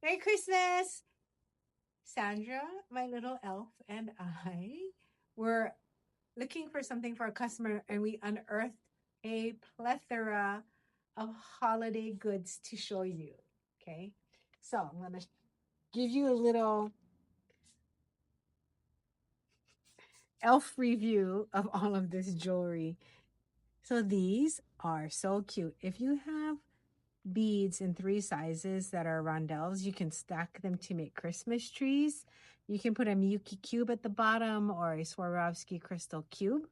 Merry Christmas! Sandra, my little elf, and I were looking for something for a customer, and we unearthed a plethora of holiday goods to show you. Okay, so I'm going to give you a little elf review of all of this jewelry. So these are so cute. If you have beads in 3 sizes that are rondelles, you can stack them to make Christmas trees. You can put a Miyuki cube at the bottom or a Swarovski crystal cube.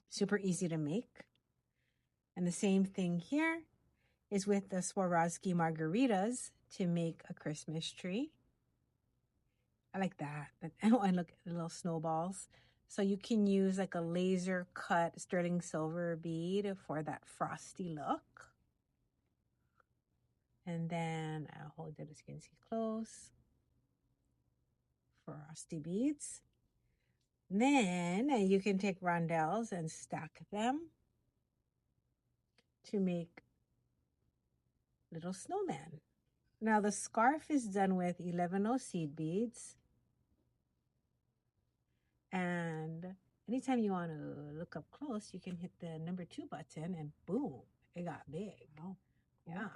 Super easy to make. And the same thing here is with the Swarovski margaritas to make a Christmas tree. I like that. Oh, and look at the little snowballs. So you can use like a laser cut sterling silver bead for that frosty look. And then I'll hold it as you can see close. Frosty beads. Then you can take rondelles and stack them to make little snowmen. Now the scarf is done with 11 seed beads. And anytime you want to look up close, you can hit the number 2 button and boom, it got big. Oh, yeah.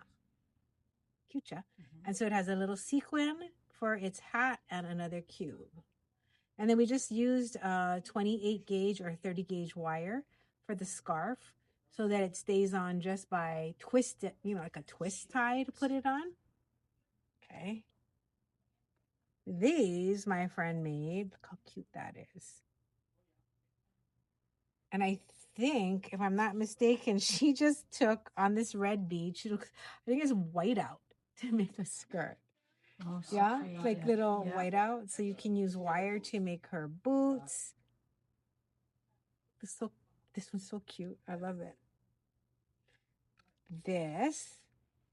Cute, yeah. And so it has a little sequin for its hat and another cube. And then we just used 28 gauge or 30 gauge wire for the scarf so that it stays on just by twist it, like a twist tie to put it on. Okay. These my friend made. Look how cute that is. And I think, if I'm not mistaken, she just took on this red bead. She looks, I think it's white out to make a skirt. Oh, so yeah, creative. like little white out. So you can use wire to make her boots. This one's so cute. I love it. This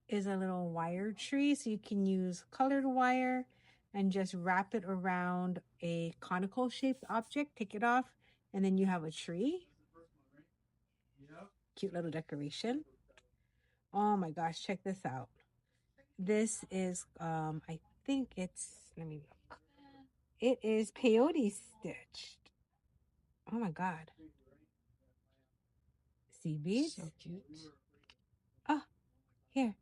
is a little wire tree. So you can use colored wire and just wrap it around a conical shaped object. Take it off. And then you have a tree. Cute little decoration. Oh my gosh, check this out. This is, I think it's, let me look. It is peyote stitched. Oh my God. See beads? So cute. Oh, here.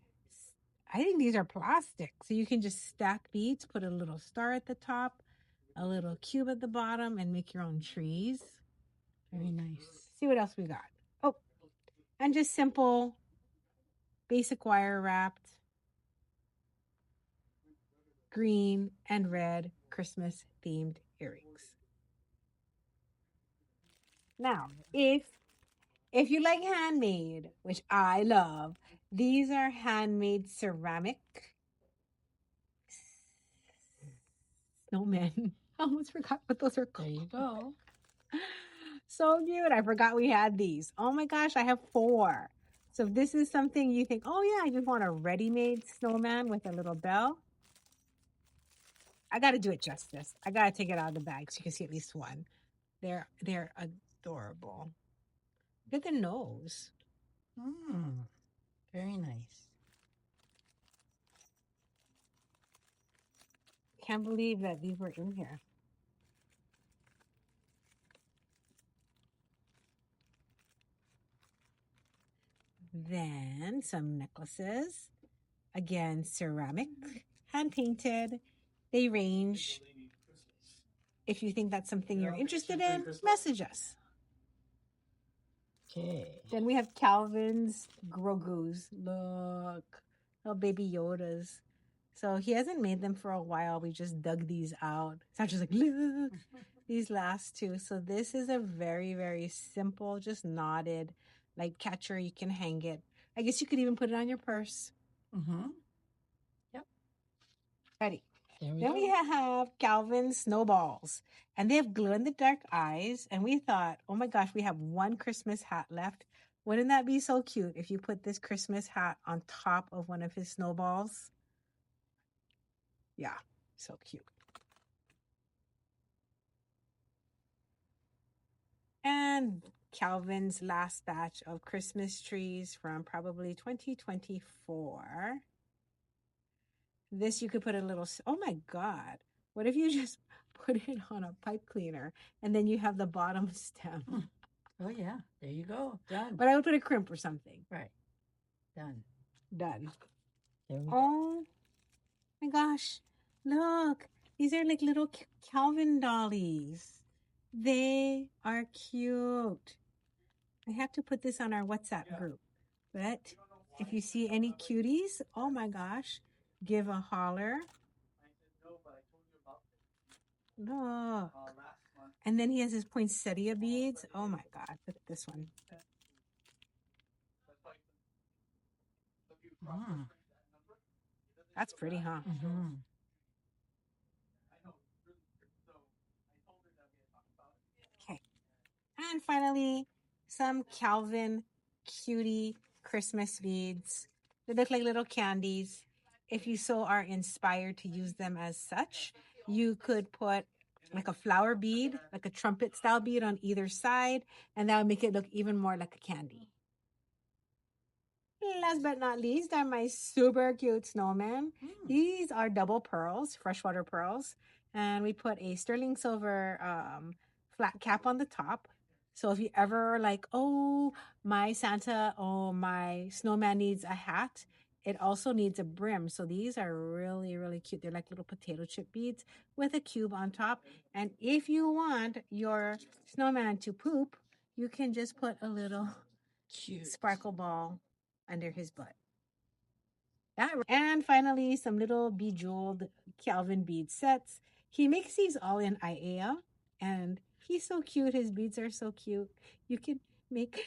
I think these are plastic. So you can just stack beads, put a little star at the top, a little cube at the bottom, and make your own trees. Very nice. See what else we got. Oh, and just simple, basic wire wrapped, green and red Christmas themed earrings. Now, if you like handmade, which I love, these are handmade ceramic snowmen. I almost forgot what those are called. There you go. So cute. I forgot we had these. Oh my gosh, I have 4. So if this is something you think, oh yeah, I just want a ready-made snowman with a little bell, I got to do it justice. I got to take it out of the bag so you can see at least one. They're adorable. Look at the nose. Very nice. Can't believe that these were in here. Then some necklaces. Again, ceramic, hand painted. They range. If you think that's something you're interested in, message us. Okay. Then we have Calvin's Grogu's. Look, little baby Yodas. So he hasn't made them for a while. We just dug these out. Sandra's like, look, these last 2. So this is a very, very simple, just knotted light catcher. You can hang it. I guess you could even put it on your purse. Yep. Ready. Then we have Calvin's snowballs. And they have glow-in-the-dark eyes. And we thought, oh my gosh, we have 1 Christmas hat left. Wouldn't that be so cute if you put this Christmas hat on top of one of his snowballs? Yeah, so cute. And Calvin's last batch of Christmas trees from probably 2024. This you could put a little, oh my God. What if you just put it on a pipe cleaner and then you have the bottom stem? Oh, yeah. There you go. Done. But I would put a crimp or something. Right. Done. Done. There we go. Oh my gosh. Look. These are like little Calvin dollies. They are cute. I have to put this on our WhatsApp group. But if you see any cuties, oh my gosh, give a holler. Look. And then he has his poinsettia beads. Oh my God, look at this one. Ah. That's pretty, huh? Mm-hmm. Okay. And finally, some Calvin cutie Christmas beads. They look like little candies. If you so are inspired to use them as such, you could put like a flower bead, like a trumpet style bead on either side, and that would make it look even more like a candy. Last but not least are my super cute snowmen. These are double pearls, freshwater pearls, and we put a sterling silver flat cap on the top. So if you ever like, oh, my Santa, oh, my snowman needs a hat, it also needs a brim. So these are really, really cute. They're like little potato chip beads with a cube on top. And if you want your snowman to poop, you can just put a little Cute. sparkle ball under his butt. And finally, some little bejeweled Calvin bead sets. He makes these all in IAEA, and he's so cute. His beads are so cute. You can make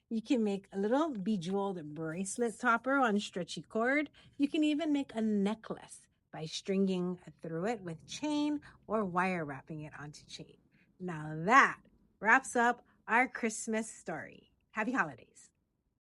you can make a little bejeweled bracelet topper on stretchy cord. You can even make a necklace by stringing through it with chain or wire wrapping it onto chain. Now that wraps up our Christmas story. Happy holidays.